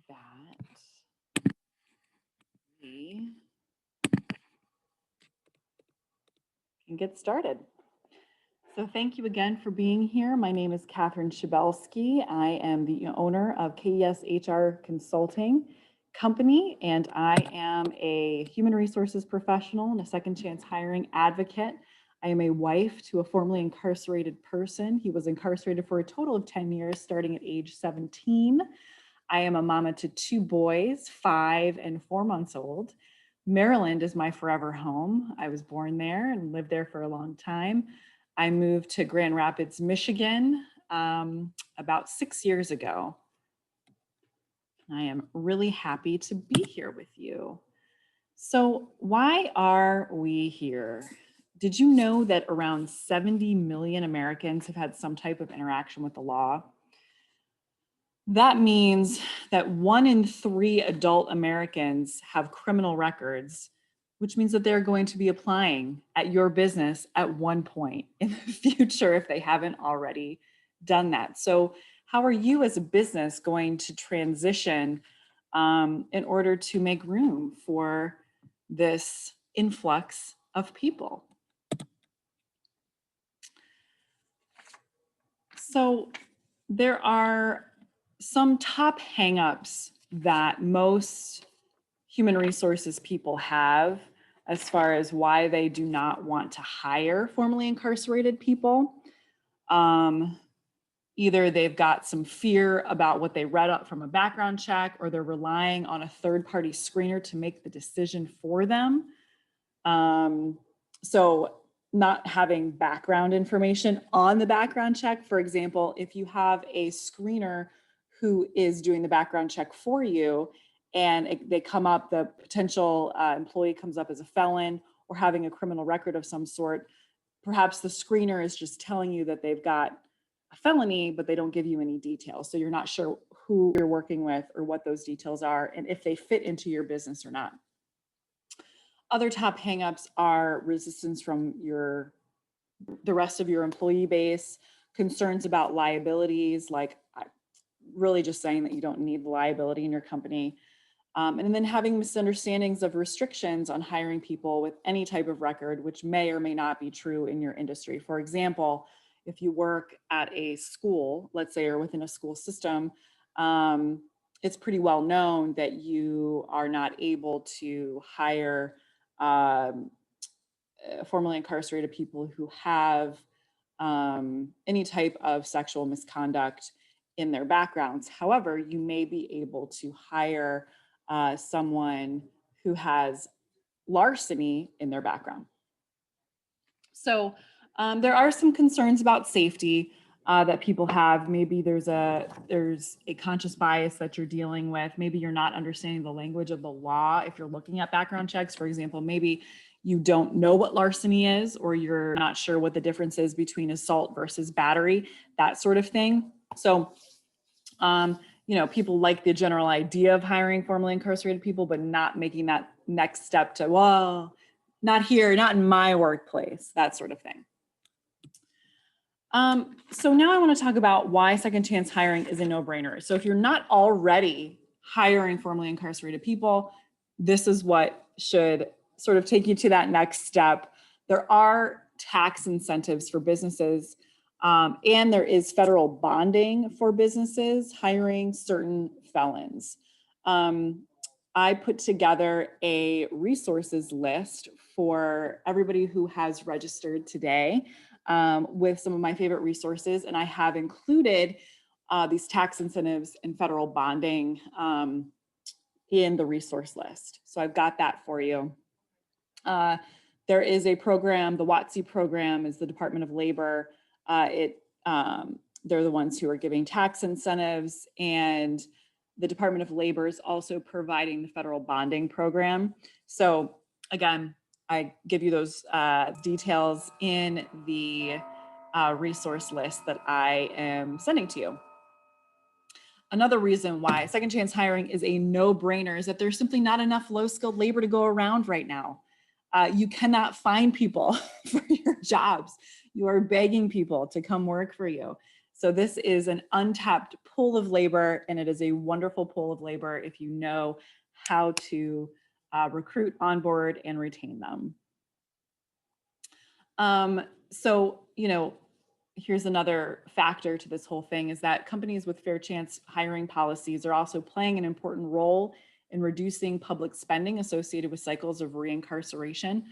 that we can get started. So thank you again for being here. My name is Catherine Shabelsky. I am the owner of KES HR Consulting Company, and I am a human resources professional and a second chance hiring advocate. I am a wife to a formerly incarcerated person. He was incarcerated for a total of 10 years, starting at age 17. I am a mama to 2 boys, 5 and 4 months old. Maryland is my forever home. I was born there and lived there for a long time. I moved to Grand Rapids, Michigan, about 6 years ago. I am really happy to be here with you. So why are we here? Did you know that around 70 million Americans have had some type of interaction with the law? That means that 1 in 3 adult Americans have criminal records, which means that they're going to be applying at your business at one point in the future if they haven't already done that. So how are you as a business going to transition in order to make room for this influx of people? So there are some top hangups that most human resources people have as far as why they do not want to hire formerly incarcerated people. Either they've got some fear about what they read up from a background check, or they're relying on a third-party screener to make the decision for them. So not having background information on the background check. For example, if you have a screener who is doing the background check for you, and they come up, the potential employee comes up as a felon or having a criminal record of some sort, perhaps the screener is just telling you that they've got a felony, but they don't give you any details. So you're not sure who you're working with or what those details are and if they fit into your business or not. Other top hangups are resistance from the rest of your employee base, concerns about liabilities, like really just saying that you don't need the liability in your company. And then having misunderstandings of restrictions on hiring people with any type of record, which may or may not be true in your industry. For example, if you work at a school, let's say, or within a school system, it's pretty well known that you are not able to hire formerly incarcerated people who have any type of sexual misconduct in their backgrounds. However, you may be able to hire someone who has larceny in their background. So there are some concerns about safety that people have. Maybe there's a conscious bias that you're dealing with. Maybe you're not understanding the language of the law. If you're looking at background checks, for example, maybe you don't know what larceny is, or you're not sure what the difference is between assault versus battery, that sort of thing. So, people like the general idea of hiring formerly incarcerated people, but not making that next step to, well, not here, not in my workplace, that sort of thing. So now I want to talk about why second chance hiring is a no-brainer. So if you're not already hiring formerly incarcerated people, this is what should sort of take you to that next step. There are tax incentives for businesses, and there is federal bonding for businesses hiring certain felons. I put together a resources list for everybody who has registered today with some of my favorite resources, and I have included these tax incentives and federal bonding in the resource list. So I've got that for you. There is a program, the WOTC program is the Department of Labor. They're the ones who are giving tax incentives, and the Department of Labor is also providing the federal bonding program. So again, I give you those details in the resource list that I am sending to you. Another reason why second chance hiring is a no-brainer is that there's simply not enough low-skilled labor to go around right now. You cannot find people for your jobs. You are begging people to come work for you. So this is an untapped pool of labor, and it is a wonderful pool of labor if you know how to recruit, onboard, and retain them. So, here's another factor to this whole thing is that companies with fair chance hiring policies are also playing an important role in reducing public spending associated with cycles of reincarceration.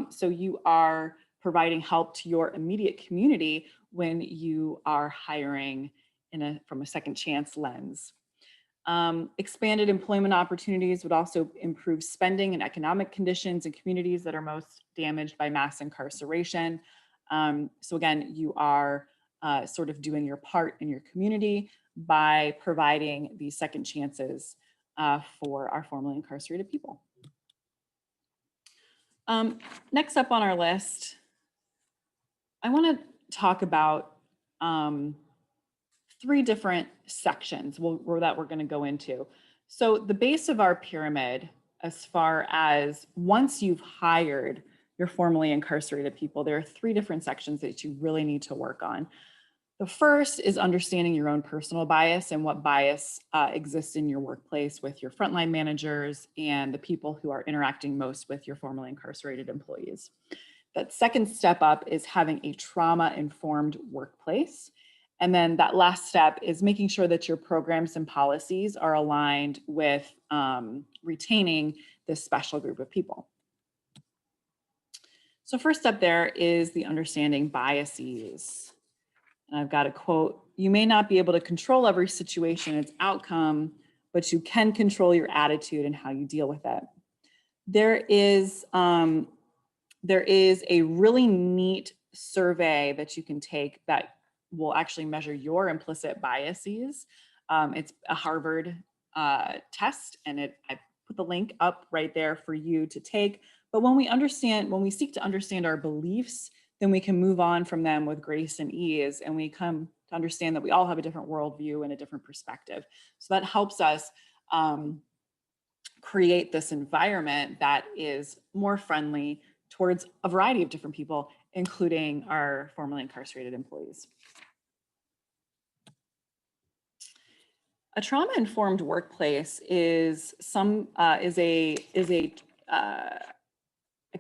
So you are providing help to your immediate community when you are hiring from a second chance lens. Expanded employment opportunities would also improve spending and economic conditions in communities that are most damaged by mass incarceration. So again, you are sort of doing your part in your community by providing these second chances for our formerly incarcerated people. Next up on our list, I want to talk about three different sections that we're going to go into. So the base of our pyramid, as far as once you've hired your formerly incarcerated people, there are three different sections that you really need to work on. The first is understanding your own personal bias and what bias exists in your workplace with your frontline managers and the people who are interacting most with your formerly incarcerated employees. That second step up is having a trauma-informed workplace. And then that last step is making sure that your programs and policies are aligned with retaining this special group of people. So first up there is the understanding biases. And I've got a quote: "You may not be able to control every situation and its outcome, but you can control your attitude and how you deal with it." There is a really neat survey that you can take that will actually measure your implicit biases. It's a Harvard test, and I put the link up right there for you to take. But when we seek to understand our beliefs, then we can move on from them with grace and ease, and we come to understand that we all have a different worldview and a different perspective. So that helps us create this environment that is more friendly towards a variety of different people, including our formerly incarcerated employees. A trauma-informed workplace is a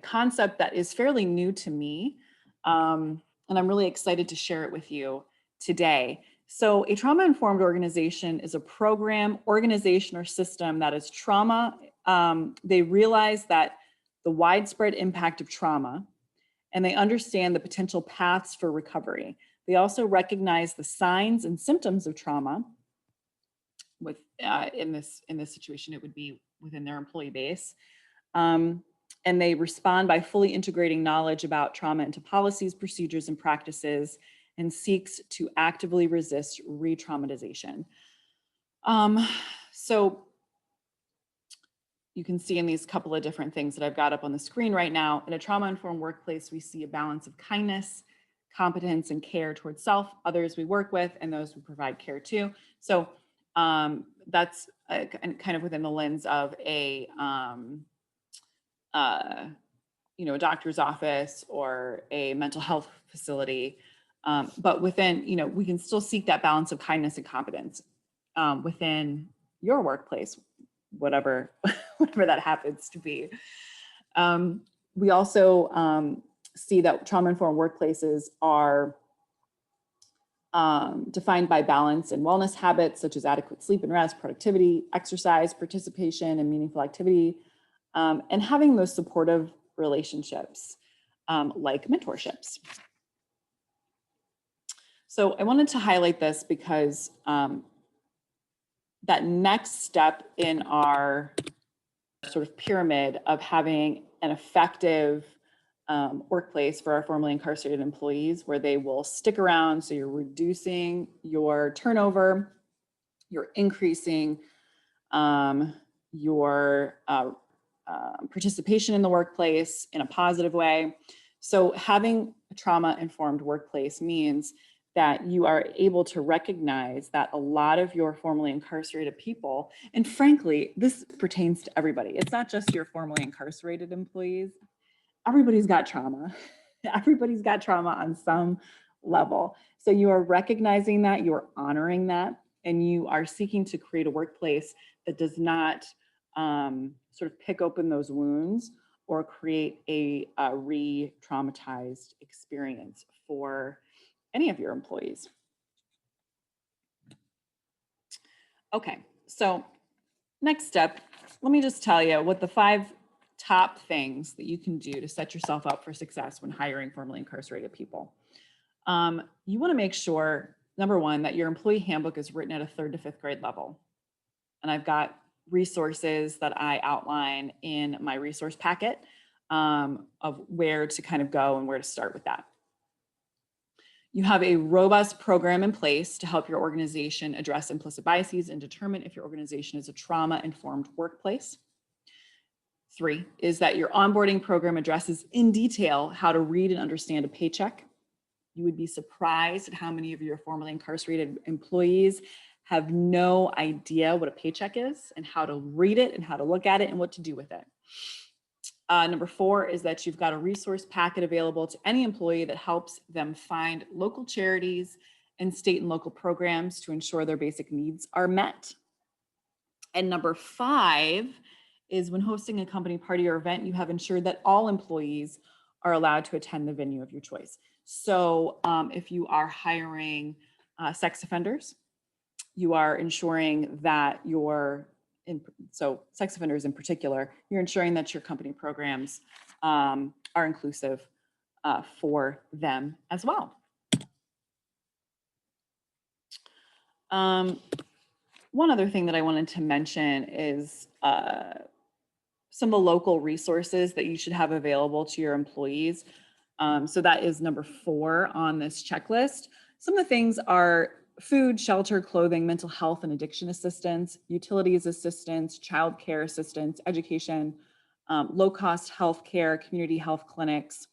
concept that is fairly new to me, and I'm really excited to share it with you today. So a trauma-informed organization is a program, organization, or system that is trauma. They realize that the widespread impact of trauma, and they understand the potential paths for recovery. They also recognize the signs and symptoms of trauma. In this situation, it would be within their employee base. And they respond by fully integrating knowledge about trauma into policies, procedures, and practices, and seeks to actively resist re-traumatization. So you can see in these couple of different things that I've got up on the screen right now, in a trauma-informed workplace, we see a balance of kindness, competence, and care towards self, others we work with, and those we provide care to. So that's kind of within the lens of a doctor's office or a mental health facility. But within, we can still seek that balance of kindness and competence within your workplace, whatever that happens to be. We also see that trauma-informed workplaces are defined by balance and wellness habits, such as adequate sleep and rest, productivity, exercise, participation, and meaningful activity, and having those supportive relationships like mentorships. So I wanted to highlight this because that next step in our sort of pyramid of having an effective workplace for our formerly incarcerated employees, where they will stick around. So you're reducing your turnover, you're increasing your participation in the workplace in a positive way. So having a trauma-informed workplace means that you are able to recognize that a lot of your formerly incarcerated people, and frankly, this pertains to everybody. It's not just your formerly incarcerated employees. Everybody's got trauma. Everybody's got trauma on some level. So you are recognizing that, you are honoring that, and you are seeking to create a workplace that does not sort of pick open those wounds or create a re-traumatized experience for any of your employees. Okay, so next step, let me just tell you what the 5 top things that you can do to set yourself up for success when hiring formerly incarcerated people. You want to make sure, number one, that your employee handbook is written at a 3rd to 5th grade level. And I've got resources that I outline in my resource packet of where to kind of go and where to start with that. You have a robust program in place to help your organization address implicit biases and determine if your organization is a trauma-informed workplace. 3 is that your onboarding program addresses in detail how to read and understand a paycheck. You would be surprised at how many of your formerly incarcerated employees have no idea what a paycheck is and how to read it and how to look at it and what to do with it. Number 4 is that you've got a resource packet available to any employee that helps them find local charities and state and local programs to ensure their basic needs are met. And number 5 is when hosting a company party or event, you have ensured that all employees are allowed to attend the venue of your choice. So if you are hiring sex offenders, you are ensuring that so sex offenders in particular, you're ensuring that your company programs are inclusive for them as well. One other thing that I wanted to mention is some of the local resources that you should have available to your employees. So that is number 4 on this checklist. Some of the things are food, shelter, clothing, mental health and addiction assistance, utilities assistance, childcare assistance, education, low-cost healthcare, community health clinics.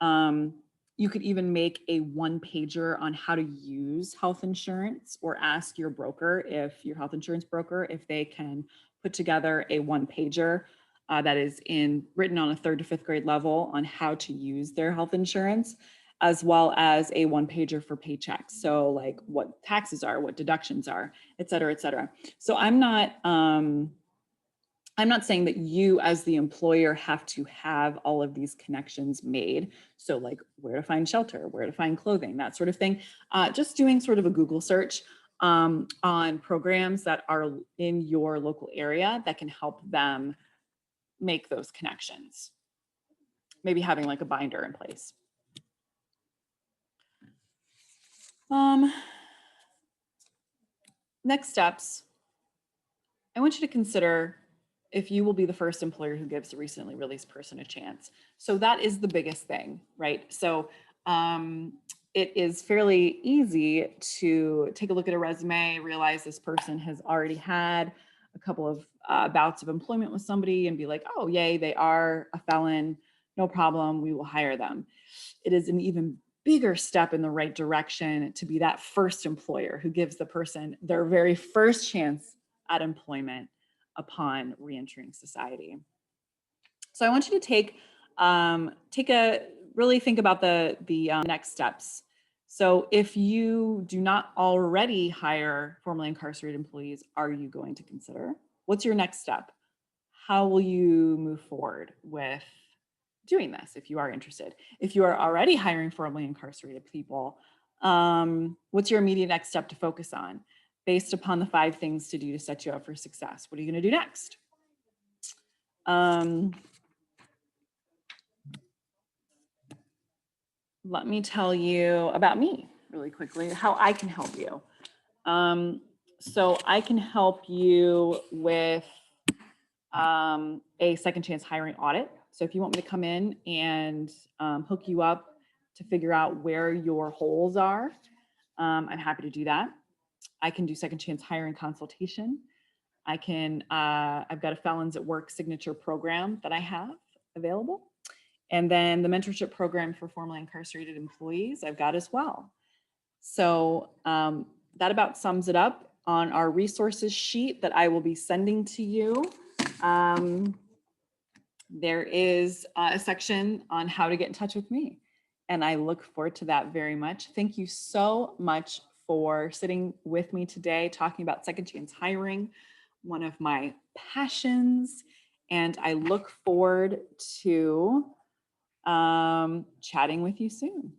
You could even make a 1-pager on how to use health insurance, or ask your broker, if your health insurance broker, if they can put together a 1-pager that is written on a 3rd to 5th grade level on how to use their health insurance, as well as a 1-pager for paychecks. So like what taxes are, what deductions are, et cetera, et cetera. So I'm not saying that you as the employer have to have all of these connections made. So like where to find shelter, where to find clothing, that sort of thing. Just doing sort of a Google search on programs that are in your local area that can help them make those connections. Maybe having like a binder in place. Next steps, I want you to consider if you will be the first employer who gives a recently released person a chance. So that is the biggest thing, right? So it is fairly easy to take a look at a resume, realize this person has already had a couple of bouts of employment with somebody and be like, oh, yay, they are a felon, no problem, we will hire them. It is an even bigger step in the right direction to be that first employer who gives the person their very first chance at employment upon reentering society. So I want you to really think about the next steps. So if you do not already hire formerly incarcerated employees, are you going to consider? What's your next step? How will you move forward with doing this if you are interested? If you are already hiring formerly incarcerated people, what's your immediate next step to focus on based upon the 5 things to do to set you up for success? What are you going to do next? Let me tell you about me really quickly, how I can help you. So I can help you with a second chance hiring audit. So if you want me to come in and hook you up to figure out where your holes are, I'm happy to do that. I can do second chance hiring consultation. I've got a Felons at Work signature program that I have available. And then the mentorship program for formerly incarcerated employees I've got as well. So that about sums it up. On our resources sheet that I will be sending to you, there is a section on how to get in touch with me. and I look forward to that very much. Thank you so much for sitting with me today, talking about second chance hiring, one of my passions. And I look forward to chatting with you soon.